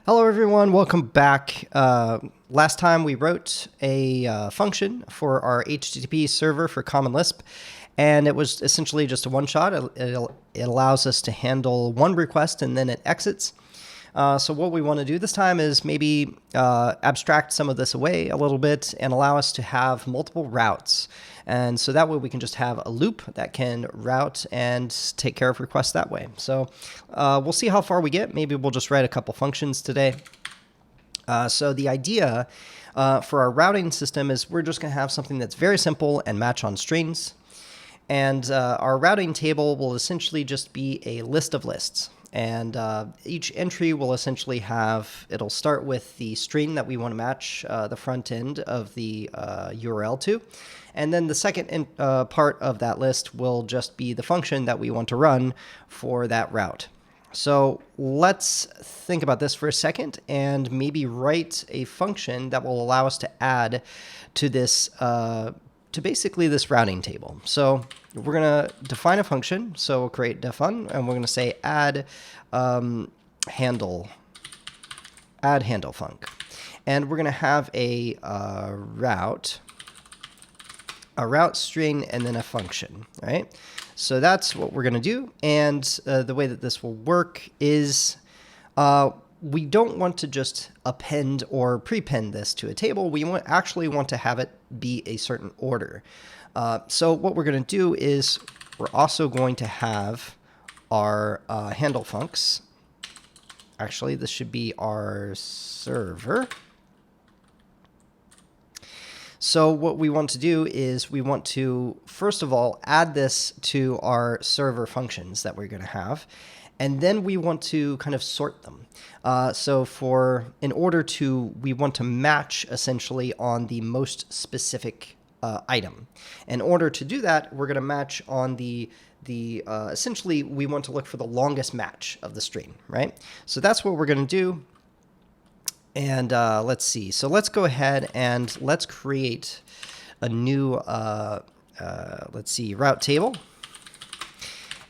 Hello everyone, welcome back. Last time we wrote a function for our HTTP server for Common Lisp, and it was essentially just a one-shot. It allows us to handle one request and then it exits. So what we want to do this time is maybe abstract some of this away a little bit and allow us to have multiple routes. And so that way we can just have a loop that can route and take care of requests that way. So we'll see how far we get. Maybe we'll just write a couple functions today. So the idea for our routing system is we're just going to have something that's very simple and match on strings. And our routing table will essentially just be a list of lists. And each entry will essentially have, it'll start with the string that we want to match the front end of the URL to. And then the second part of that list will just be the function that we want to run for that route. So let's think about this for a second and maybe write a function that will allow us to add to this, to basically this routing table. So we're going to define a function. So we'll create defun, and we're going to say add handle func. And we're going to have a route string and then a function, right? So that's what we're going to do. And the way that this will work is we don't want to just append or prepend this to a table. We actually want to have it be a certain order. So what we're going to do is we're also going to have our handle funcs. Actually, this should be our server. So what we want to do is we want to, first of all, add this to our server functions that we're going to have. And then we want to kind of sort them. We want to match essentially on the most specific item. In order to do that, we're going to match on essentially we want to look for the longest match of the string, right? So that's what we're going to do. And let's see. So let's go ahead and let's create a new, let's see, route table.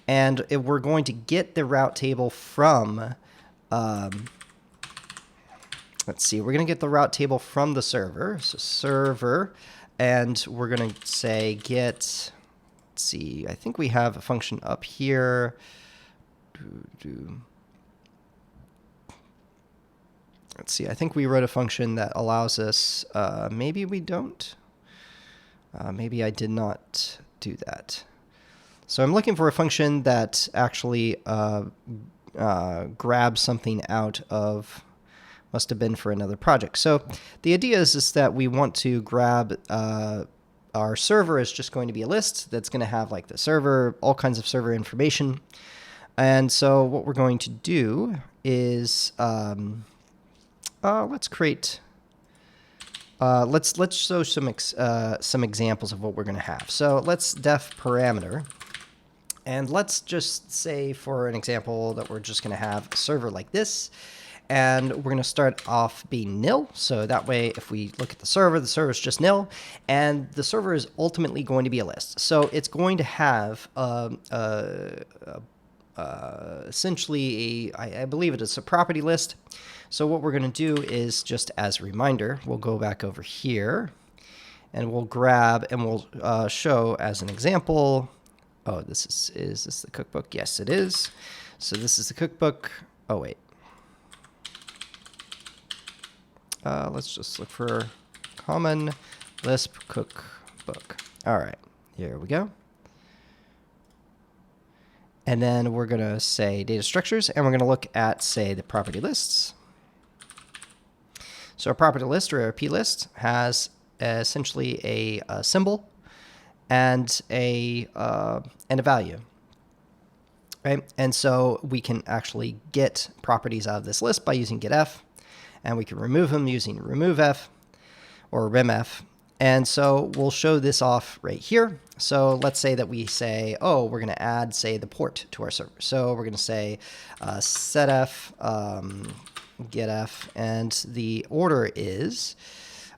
And we're going to get the route table from, let's see, we're going to get the route table from the server. So server, and we're going to say get, let's see, I think we have a function up here. Let's see, I think we wrote a function that allows us, maybe we don't. Maybe I did not do that. So I'm looking for a function that actually grabs something out of, must have been for another project. So the idea is that we want to grab, our server is just going to be a list that's going to have like the server, all kinds of server information. And so what we're going to do is, let's create, let's show some examples of what we're going to have. So let's def parameter, and let's just say for an example that we're just going to have a server like this, and we're going to start off being nil. So that way, if we look at the server is just nil, and the server is ultimately going to be a list. So it's going to have essentially I believe it is a property list. So what we're going to do is, just as a reminder, we'll go back over here and we'll grab and we'll show as an example. Oh, is this the cookbook? Yes, it is. So this is the cookbook. Oh, wait. Let's just look for Common Lisp cookbook. All right, here we go. And then we're going to say data structures, and we're going to look at, say, the property lists. So a property list, or a plist, has essentially a symbol and a value, right? And so we can actually get properties out of this list by using getF, and we can remove them using removeF or remf. And so we'll show this off right here. So let's say that we say, oh, we're going to add, say, the port to our server. So we're going to say setf, getf, and the order is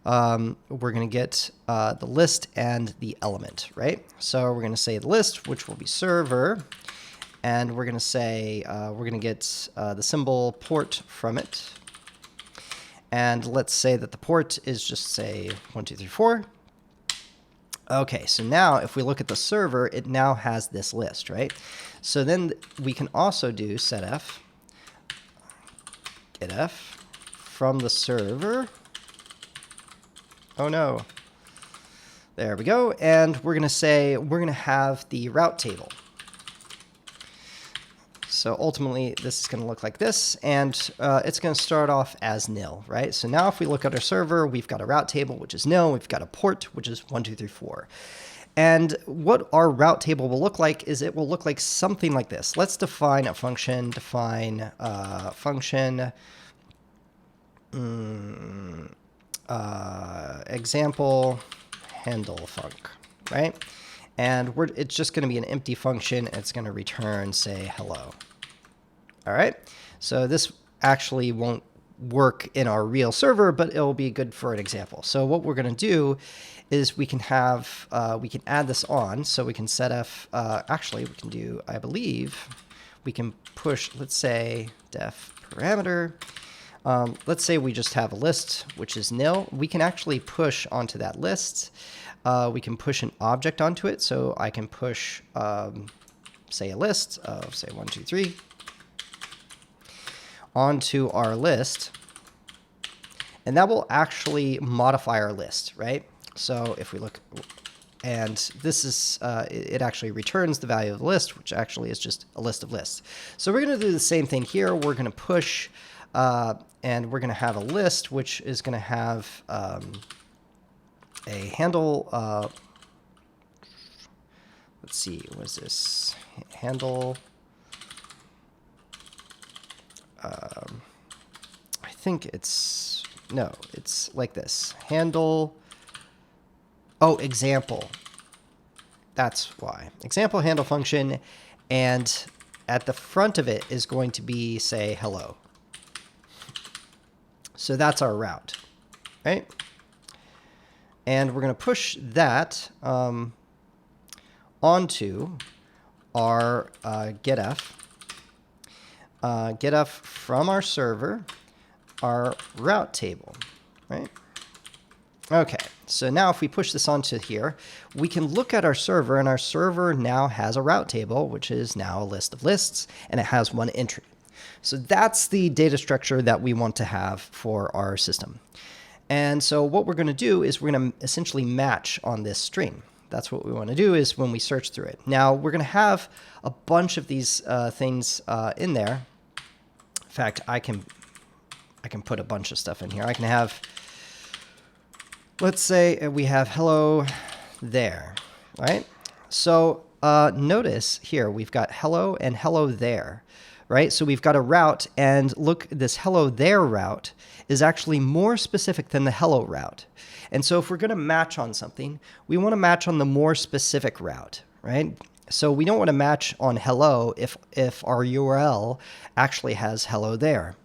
we're going to get the list and the element, right? So we're going to say the list, which will be server, and we're going to say we're going to get the symbol port from it. And let's say that the port is just, say, 1234. Okay, so now if we look at the server, it now has this list, right? So then we can also do setf, getf from the server. Oh no. There we go. And we're going to say we're going to have the route table. So ultimately, this is going to look like this, and it's going to start off as nil, right? So now if we look at our server, we've got a route table, which is nil. We've got a port, which is 1234. And what our route table will look like is it will look like something like this. Let's define a function, example handle func, right? And it's just going to be an empty function. It's going to return, say, hello. All right. So this actually won't work in our real server, but it'll be good for an example. So what we're going to do is we can have, we can add this on. So we can set actually we can do, I believe, we can push, let's say, def parameter. Let's say we just have a list, which is nil. We can actually push onto that list. We can push an object onto it. So I can push, say, a list of, say, 1, 2, 3 onto our list. And that will actually modify our list, right? So if we look, and this is, it actually returns the value of the list, which actually is just a list of lists. So we're going to do the same thing here. We're going to push, and we're going to have a list, which is going to have a handle. Let's see, what is this? Handle. I think it's, no, it's like this. Handle. Oh, example. That's why. Example handle function. And at the front of it is going to be, say, hello. So that's our route, right? And we're going to push that onto our getf. Getf from our server, our route table, right? Okay, so now if we push this onto here, we can look at our server, and our server now has a route table, which is now a list of lists, and it has one entry. So that's the data structure that we want to have for our system. And so what we're going to do is we're going to essentially match on this string. That's what we want to do is when we search through it. Now, we're going to have a bunch of these things in there. In fact, I can put a bunch of stuff in here. I can have, let's say we have hello there, right? So notice here we've got hello and hello there, right? So we've got a route, and look, this hello there route is actually more specific than the hello route. And so if we're going to match on something, we want to match on the more specific route, right? So we don't want to match on hello if our URL actually has hello there.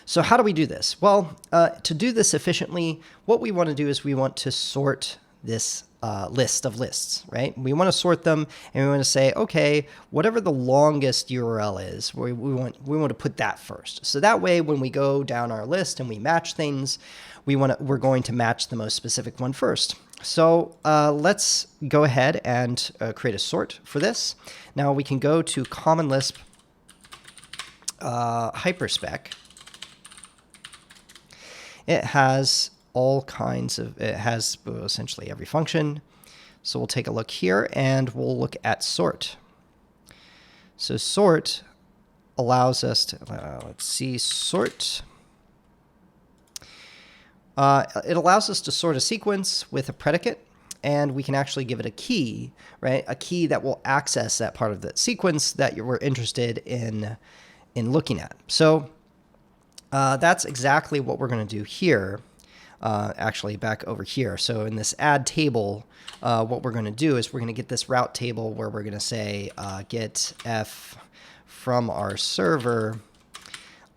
So how do we do this? Well, to do this efficiently, what we want to do is we want to sort this list of lists, right? We want to sort them, and we want to say, okay, whatever the longest URL is, we want to put that first. So that way, when we go down our list and we match things, we're going to match the most specific one first. So let's go ahead and create a sort for this. Now we can go to Common Lisp hyperspec. It has all kinds of, it has essentially every function. So we'll take a look here, and we'll look at sort. So sort allows us to, let's see, sort. It allows us to sort a sequence with a predicate, and we can actually give it a key, right? A key that will access that part of the sequence that we're interested in looking at. So that's exactly what we're going to do here. Actually, back over here. So in this add table, what we're going to do is we're going to get this route table where we're going to say get f from our server,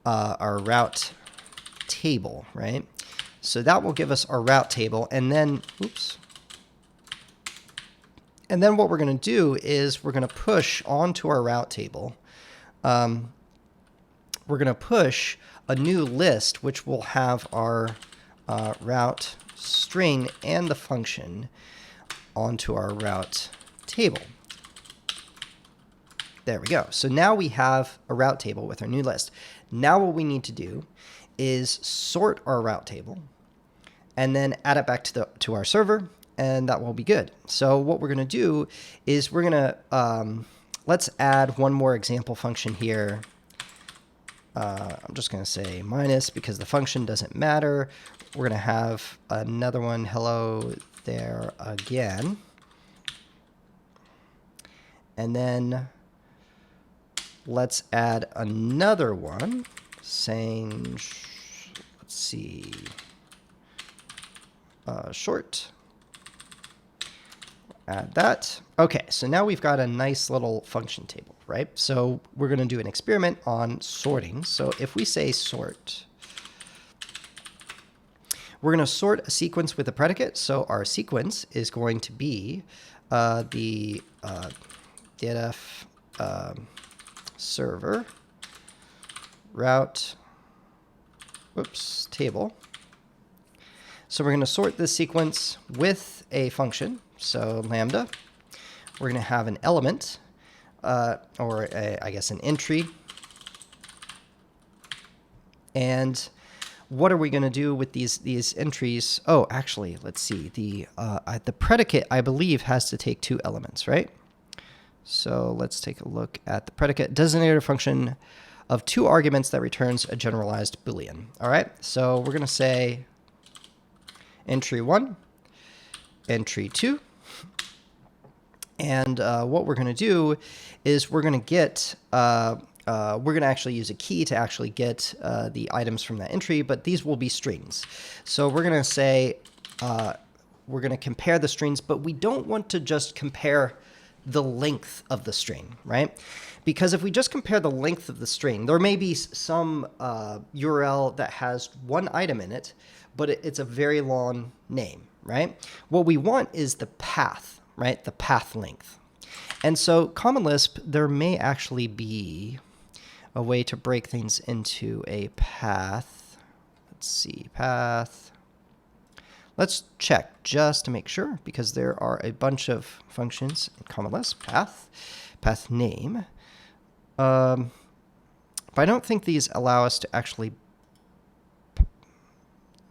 our route table, right? So that will give us our route table, and then, oops. And then what we're going to do is we're going to push onto our route table we're going to push a new list, which will have our route string and the function onto our route table. There we go. So now we have a route table with our new list. Now what we need to do is sort our route table and then add it back to our server, and that will be good. So what we're going to do is we're going to, let's add one more example function here. I'm just going to say minus because the function doesn't matter. We're going to have another one, hello there again. And then let's add another one saying, let's see, short. Add that. Okay, so now we've got a nice little function table, right? So we're going to do an experiment on sorting. So if we say sort, we're going to sort a sequence with a predicate. So our sequence is going to be the df server route table. So we're going to sort this sequence with a function. So lambda, we're going to have an element, or I guess an entry. And what are we going to do with these entries? Oh, actually, let's see. The predicate, I believe, has to take 2 elements, right? So let's take a look at the predicate. Designator function of 2 arguments that returns a generalized Boolean. All right, so we're going to say entry 1, entry 2. And what we're going to do is we're going to get, we're going to actually use a key to actually get the items from that entry, but these will be strings. So we're going to say, we're going to compare the strings, but we don't want to just compare the length of the string, right? Because if we just compare the length of the string, there may be some URL that has 1 item in it, but it's a very long name, right? What we want is the path, right? The path length. And so Common Lisp, there may actually be a way to break things into a path. Let's see, path. Let's check just to make sure, because there are a bunch of functions in Common Lisp. Path name. But I don't think these allow us to actually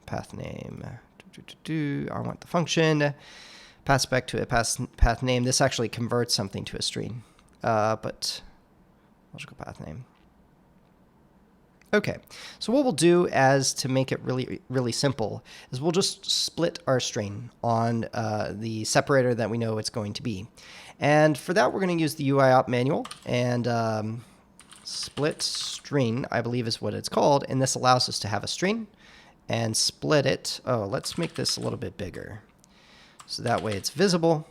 path name. I want the function. Pass back to a path name. This actually converts something to a string. But I'll just go path name. Okay, so what we'll do as to make it really, really simple is we'll just split our string on the separator that we know it's going to be. And for that, we're going to use the UIOP manual, and SplitString, I believe is what it's called, and this allows us to have a string and split it. Oh, let's make this a little bit bigger, so that way it's visible.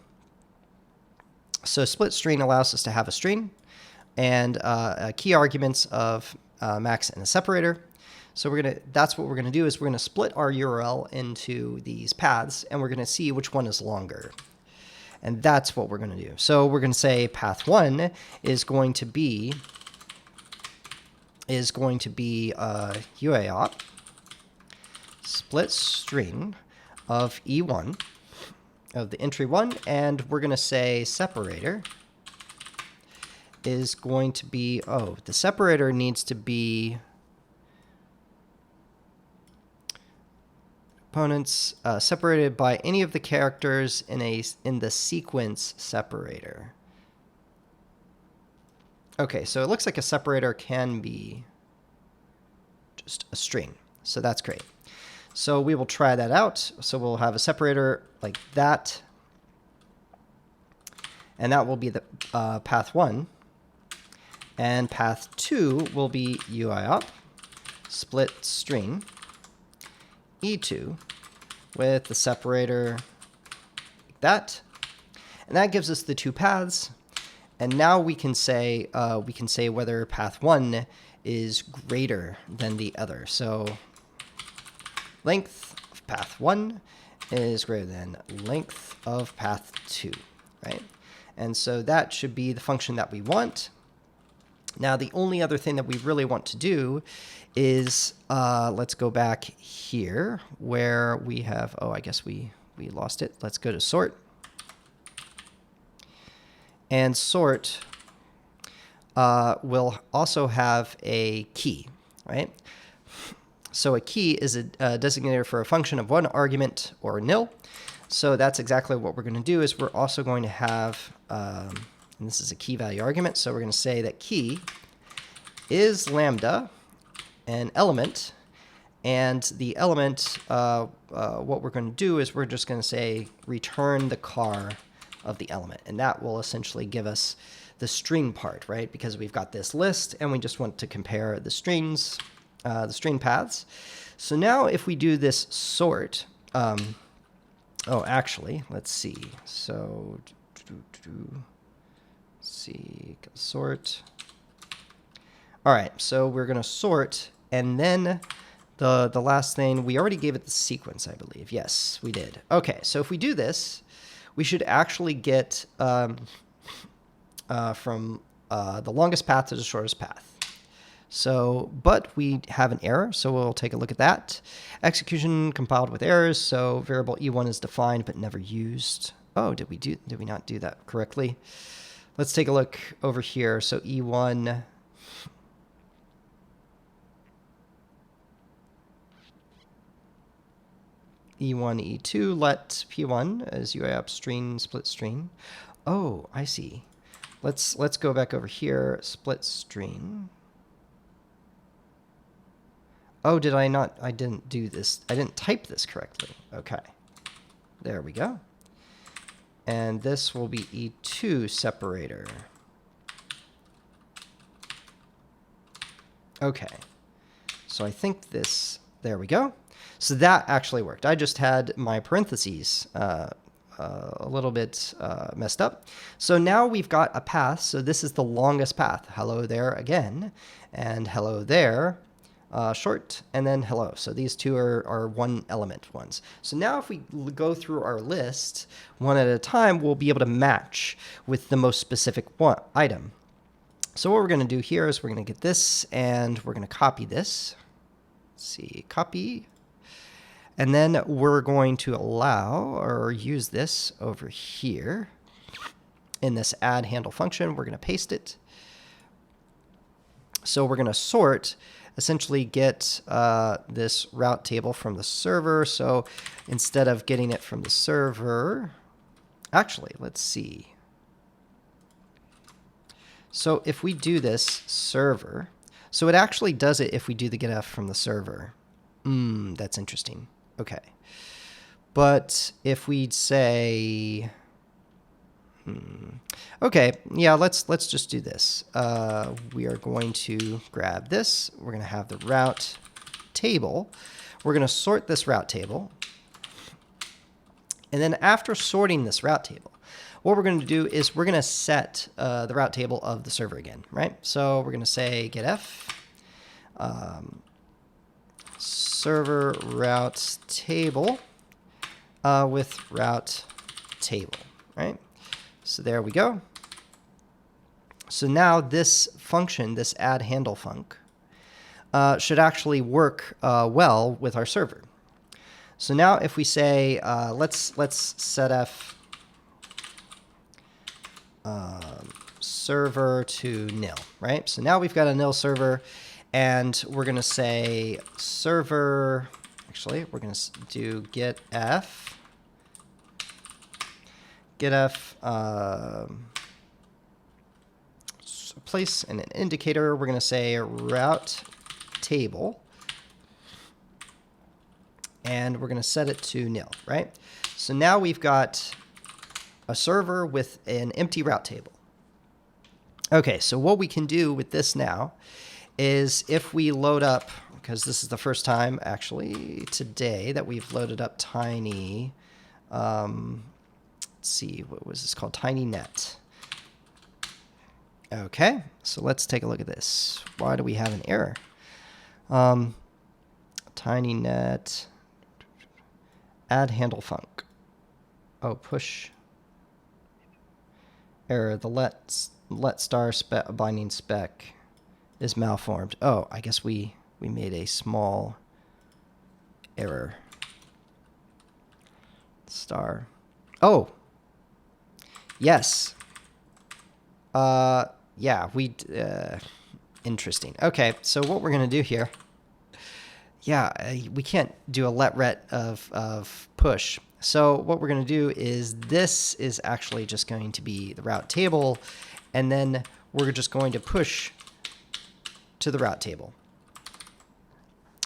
So SplitString allows us to have a string and key arguments of max and a separator. So that's what we're gonna do is we're gonna split our URL into these paths, and we're gonna see which one is longer. And that's what we're gonna do. So we're gonna say path 1 is going to be UAOP split string of E1 of the entry 1, and we're gonna say separator is going to be, the separator needs to be components separated by any of the characters in the sequence separator. Okay, so it looks like a separator can be just a string, so that's great. So we will try that out. So we'll have a separator like that, and that will be the path 1. And path 2 will be UIOP split string E2 with the separator like that. And that gives us the 2 paths. And now we can say whether path 1 is greater than the other. So length of path 1 is greater than length of path 2, right? And so that should be the function that we want. Now, the only other thing that we really want to do is, let's go back here where we have, oh, I guess we lost it. Let's go to sort. And sort will also have a key, right? So a key is a designator for a function of one argument or nil. So that's exactly what we're going to do. Is we're also going to have, and this is a key value argument, so we're going to say that key is lambda, an element, and the element, what we're going to do is we're just going to say return the car of the element, and that will essentially give us the string part, right? Because we've got this list, and we just want to compare the strings, the string paths. So now if we do this sort, oh, actually, let's see. So, let's see, sort. All right, so we're going to sort, and then the last thing, we already gave it the sequence, I believe. Yes, we did. Okay, so if we do this, we should actually get from the longest path to the shortest path. So, but we have an error, so we'll take a look at that. Execution compiled with errors, so variable e1 is defined but never used. Oh, did we not do that correctly? Let's take a look over here. So e1, E1, E2, let P1 as UAP string, split string. Oh, I see. Let's go back over here, split string. Oh, did I not? I didn't do this. I didn't type this correctly. Okay. There we go. And this will be E2 separator. Okay. So I think this, there we go. So that actually worked. I just had my parentheses a little bit messed up. So now we've got a path. So this is the longest path. Hello there again. And hello there. Short, and then hello. So these two are one element ones. So now if we go through our list one at a time, we'll be able to match with the most specific one item. So what we're going to do here is we're going to get this, and we're going to copy this. Let's see, copy. And then we're going to allow or use this over here in this add handle function. We're going to paste it. So we're going to sort, essentially get this route table from the server. So instead of getting it from the server, actually, let's see. So if we do this server, so it actually does it if we do the getf from the server. That's interesting. Okay. But if we'd say, okay, yeah, let's just do this. We are going to grab this. We're going to have the route table. We're going to sort this route table. And then after sorting this route table, what we're going to do is we're going to set the route table of the server again, right? So we're going to say getf server route table with route table, right? So there we go. So now this function, this add handle func, should actually work well with our server. So now if we say, let's setf server to nil, right? So now we've got a nil server, and we're going to say server, actually, we're going to do getf place an indicator. We're going to say route table, and we're going to set it to nil, right? So now we've got a server with an empty route table. Okay, so what we can do with this now is if we load up, because this is the first time actually today that we've loaded up Tiny, let's see, what was this called? TinyNet. Okay, so let's take a look at this. Why do we have an error? TinyNet, add handle func. Oh, push. Error, the let star binding spec. is malformed. Oh, I guess we made a small error. Star. Oh. Yes. Yeah, interesting. Okay, so what we're going to do here, yeah, we can't do a let-ret of push. So what we're going to do is this is actually just going to be the route table, and then we're just going to push to the route table.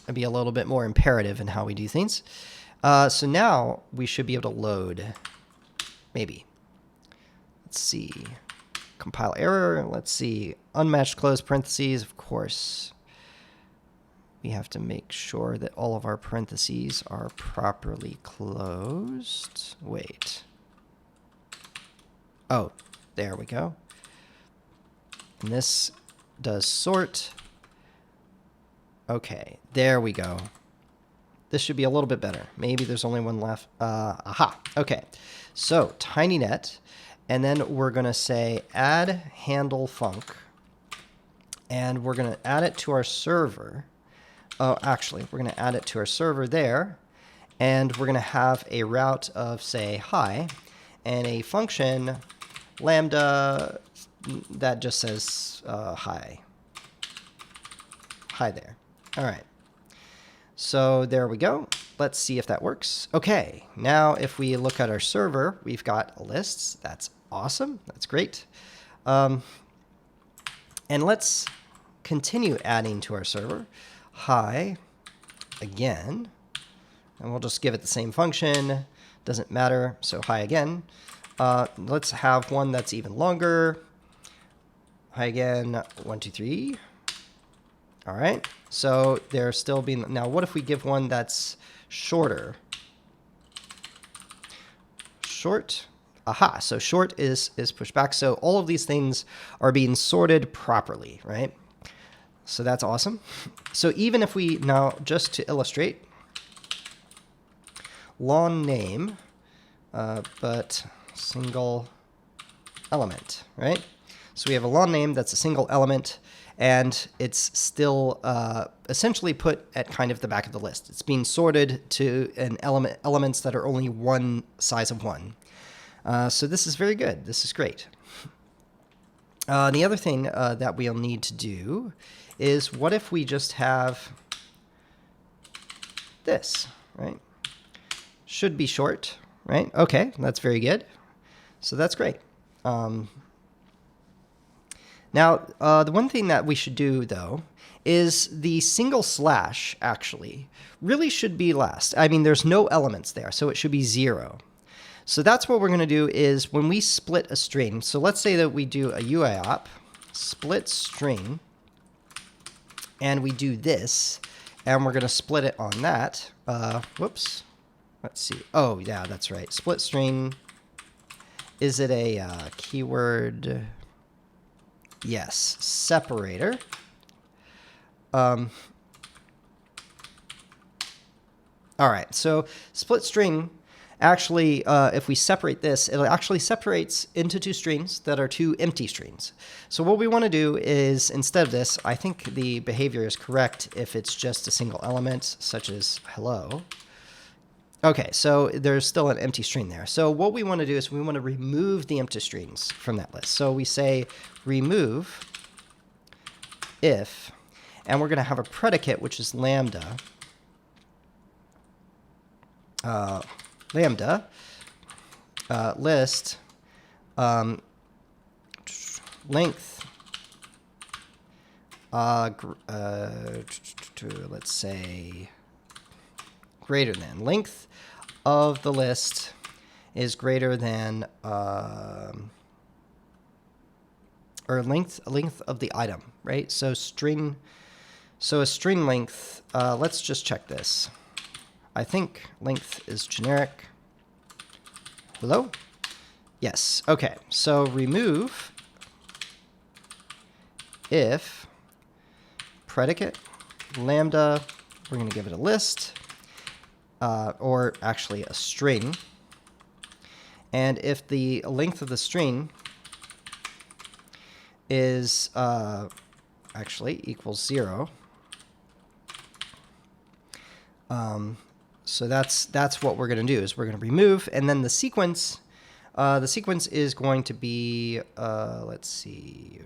It'd be a little bit more imperative in how we do things. So now we should be able to load, maybe. Let's see. Compile error. Let's see. Unmatched close parentheses, of course. We have to make sure that all of our parentheses are properly closed. Wait. Oh, there we go. And this does sort. Okay, there we go. This should be a little bit better. Maybe there's only one left. Aha. Okay. So tinynet, and then we're going to say add handle func, and we're going to add it to our server. Oh, actually, we're going to add it to our server there, and we're going to have a route of, say, hi, and a function lambda that just says hi. Hi there. All right. So there we go. Let's see if that works. Okay, now if we look at our server, we've got lists. That's awesome. That's great. And let's continue adding to our server. Hi again. And we'll just give it the same function. Doesn't matter. So hi again. Let's have one that's even longer. Hi again. 1, 2, 3. All right. So there's still being, now what if we give one that's shorter? Short. Aha. So short is pushed back. So all of these things are being sorted properly, right? So that's awesome. So even if we now, just to illustrate, long name, but single element, right? So we have a long name that's a single element, and it's still essentially put at kind of the back of the list. It's being sorted to an elements that are only one size of one. So this is very good. This is great. The other thing that we'll need to do is, what if we just have this, right? Should be short, right? Okay, that's very good. So that's great. Now, the one thing that we should do, though, is the single slash, actually, really should be last. I mean, there's no elements there, so it should be 0. So that's what we're going to do is when we split a string, so let's say that we do a UIOP, split string, and we do this, and we're going to split it on that. Whoops. Let's see. Oh, yeah, that's right. Split string. Is it a keyword? Yes, separator. All right, so split string, actually, if we separate this, it actually separates into two strings that are two empty strings. So what we want to do is, instead of this, I think the behavior is correct if it's just a single element, such as hello. Okay, so there's still an empty string there. So what we want to do is we want to remove the empty strings from that list. So we say remove if, and we're going to have a predicate, which is lambda. List length, let's say greater than. Length of the list is greater than, or length of the item, right? So a string length, let's just check this. I think length is generic. Hello? Yes. Okay. So remove if predicate lambda, we're going to give it a list, or actually a string. And if the length of the string is actually equals 0. So that's what we're going to do, is we're going to remove, and then the sequence is going to be, let's see,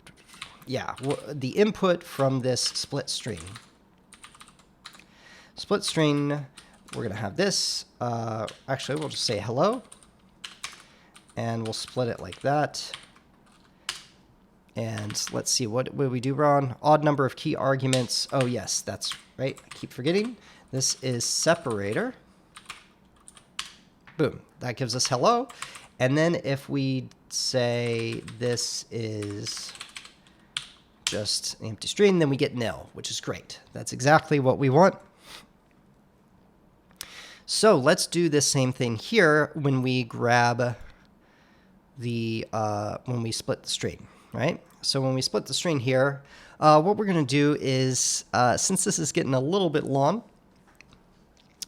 yeah, the input from this split string. Split string, we're going to have this. Actually, we'll just say hello, and we'll split it like that. And let's see, what would we do wrong? Odd number of key arguments. Oh, yes, that's right. I keep forgetting. This is separator. Boom. That gives us hello. And then if we say this is just an empty string, then we get nil, which is great. That's exactly what we want. So let's do the same thing here when we grab the, when we split the string, right? So when we split the string here, what we're going to do is, since this is getting a little bit long,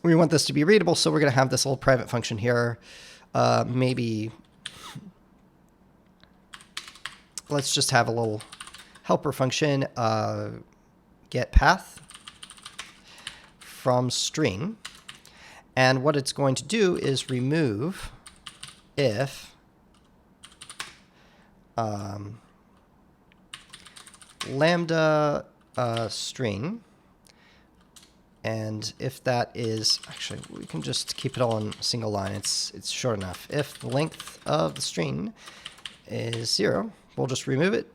we want this to be readable, so we're going to have this little private function here. Maybe let's just have a little helper function, get path from string. And what it's going to do is remove if lambda string. And if that is, actually, we can just keep it all in a single line. It's short enough. If the length of the string is 0, we'll just remove it.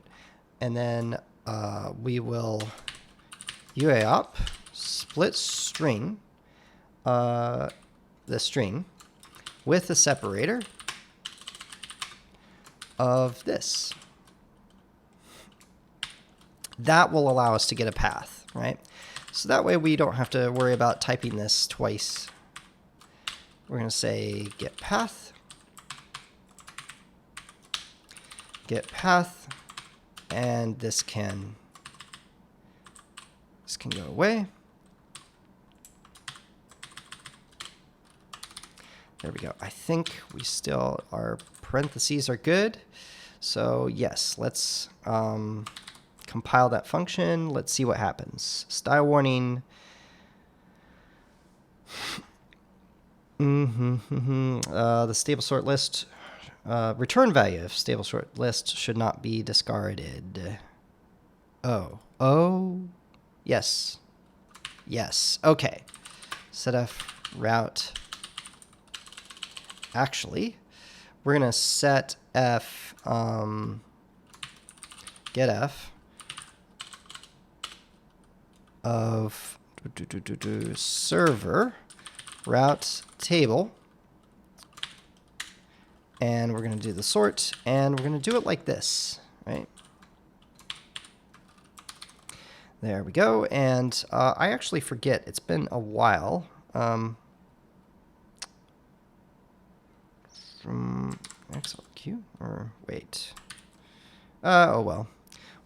And then we will UAOP split string, the string, with a separator of this. That will allow us to get a path, right? So that way we don't have to worry about typing this twice. We're going to say get path, and this can go away. There we go. I think we still, our parentheses are good. So yes, let's compile that function. Let's see what happens. Style warning. The stable sort list, return value of stable sort list should not be discarded. Oh, yes. Okay. Setf route. Actually, we're gonna set f get f of server route table, and we're going to do the sort, and we're going to do it like this, right? There we go. And I actually forget, it's been a while from XLQ, or wait, oh well,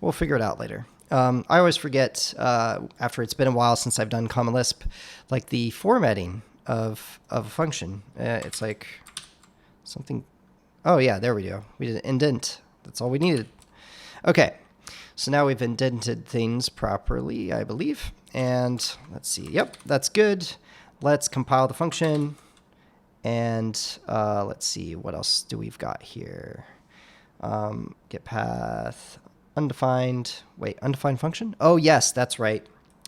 we'll figure it out later. I always forget, after it's been a while since I've done Common Lisp, like the formatting of a function. It's like something. Oh yeah, there we go. We did an indent. That's all we needed. Okay, so now we've indented things properly, I believe. And let's see. Yep, that's good. Let's compile the function. And let's see, what else do we've got here? Get path. Undefined, wait, undefined function? Oh, yes, that's right.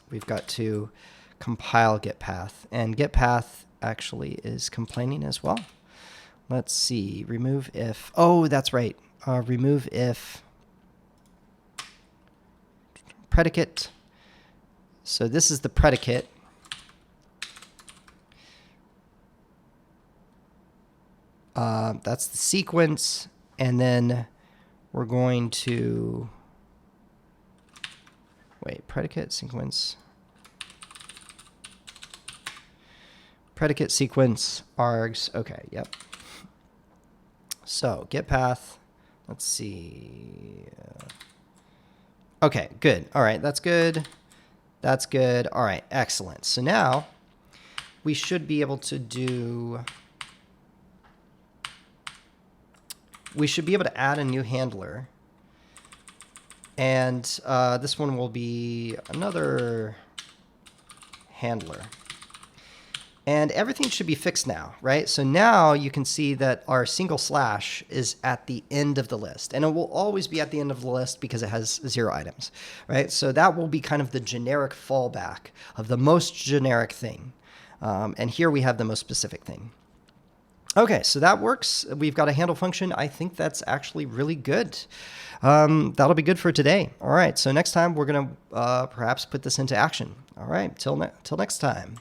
We've got to compile getPath. And getPath actually is complaining as well. Let's see, remove if, oh, that's right. Remove if predicate. So this is the predicate. That's the sequence. And then we're going to wait, predicate sequence. Predicate sequence args. Okay, yep. So get path. Let's see. Okay, good. All right, that's good. That's good. All right, excellent. So now we should be able to do. We should be able to add a new handler. And this one will be another handler. And everything should be fixed now, right? So now you can see that our single slash is at the end of the list. And it will always be at the end of the list because it has 0 items, right? So that will be kind of the generic fallback of the most generic thing. And here we have the most specific thing. Okay, so that works. We've got a handle function. I think that's actually really good. That'll be good for today. All right, so next time we're going to perhaps put this into action. All right, till next time.